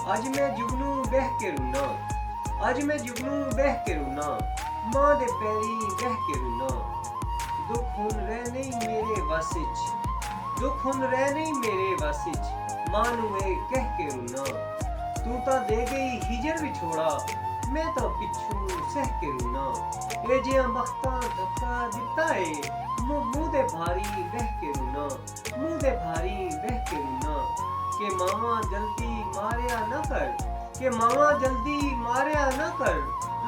अज मैं जुगनू बह के रूना, अज मैं जुगनू बह के रूना, मां दे पैरी बह के रूना। दुख हुन रह नहीं मेरे वस विच, दुख हुन रह नहीं मेरे वस विच, मां नू ए कह के रूना। तू तां दे गई हिजर विछोड़ा, मैं तां पिछू सह के रूना। ए जिहां बख्तां धक्का दित्ता ए, मुंह दे भारी बह के रूना, मुंह दे भारी बह के रूना। के मावा जल्दी मारिया न कर, के मावा जल्दी मारिया न कर,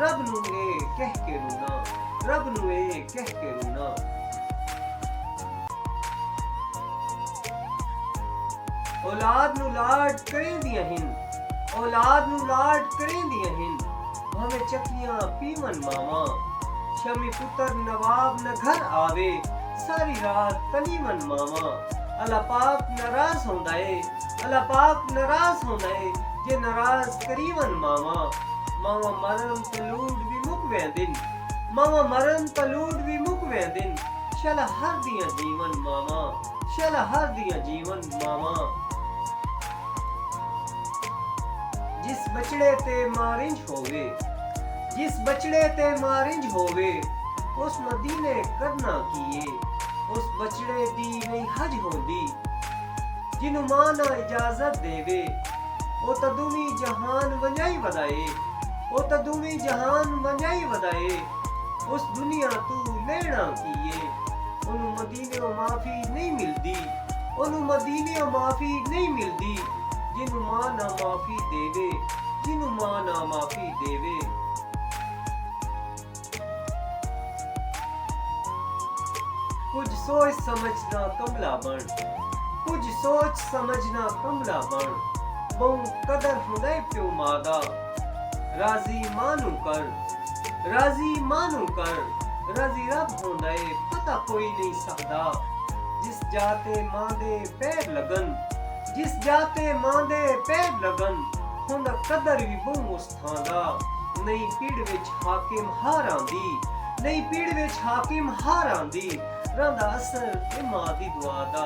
रब नू ए कह के रूना, रब नू ए कह के रूना। औलाद नू लाड करें दियां हिन, औलाद नू लाड करें दियां हिन, भावें चकियां पीवन मावा। शमी पुत्र नवाब न घर आवे, सारी रात तलीमन मावा। अल्लाह पाक नाराज होंदा है, अल्लाह पाक नाराज होंदा है, जे नाराज करीवन मावा। मावा मरन तलूड भी मुक वैंदिन, मावा मरन तलूड भी मुक वैंदिन, शला हर दियां जीवन मावा, शला हर दियां जीवन मावा। जिस बचड़े ते मारिंज होवे, जिस बचड़े ते मारिंज होवे, उस मदीने करना कीए, उस बचड़े दी नहीं हज होंदी, जिन्हू मां ना इजाजत देवे। ओ तदुमी जहान वंजाई वदाए, ओ तदुमी जहान वंजाई वदाए, उस दुनिया तू लेना कीए। ओनू मदीने माफी नहीं मिलदी, ओनू मदीने माफी नहीं मिलदी, जिन्हू मां ना माफी देवे, जिन्हू मां ना माफी देवे। कुछ सोच समझना कमला बन, कुछ सोच समझना कमला बन, बहु कदर हुंदे प्यो मादा, राजी मानू कर, राजी मानू कर, राजी रब हुंदे पता कोई नहीं सकदा। जिस जाते मां दे पैर लगन, जिस जाते मां दे पैर लगन, हुंदा कदर भी बहु उस थां दा। नहीं पीड़ विच हाकिम हार आंदी, नहीं पीड़ विच हाकिम हार आंदी, रंदा असर ए मां दी दुआ दा,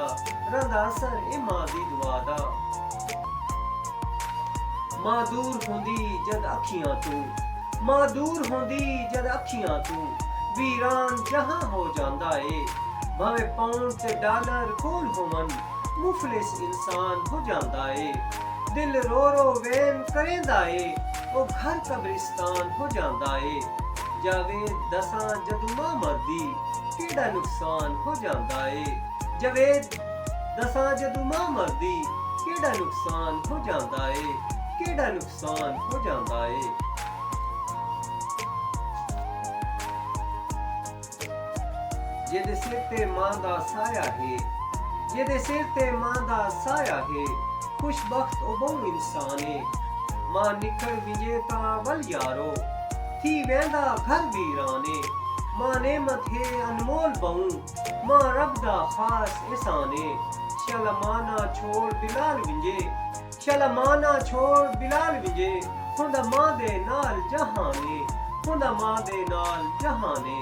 रंदा असर ए मां दी दुआ दा। मां दूर होंदी जद अखियां तू, मां दूर होंदी जद अखियां तू, वीरान जहां हो जांदा ए। भावें पाउंड ते डॉलर कोल होवन, मुफलिस इंसान हो जांदा ए। दिल रो रो वैन करेंदा ए, ओ घर कब्रिस्तान हो जांदा ए। जावेद दसां जदू मां मरदी, केड़ा नुकसान हो जांदा ए। जावेद दसां जदू मां मरदी, केड़ा नुकसान हो जांदा ए, केड़ा नुकसान हो जांदा ए। जेदे सिर ते मां दा साया है, जेदे सिर ते मां दा साया है, खुशबख्त ओ बहु इंसान है। मां निकल विजे ता वल यारो, थी वेंदा घर वीराने। मां नेमत है अनमोल बहु, मां रब दा खास एहसाने। शल माना छोड़ बिलाल विंजे, शल माना छोड़ बिलाल विंजे, हुंदा मां दे नाल जहाने, हुंदा मां दे नाल जहाने।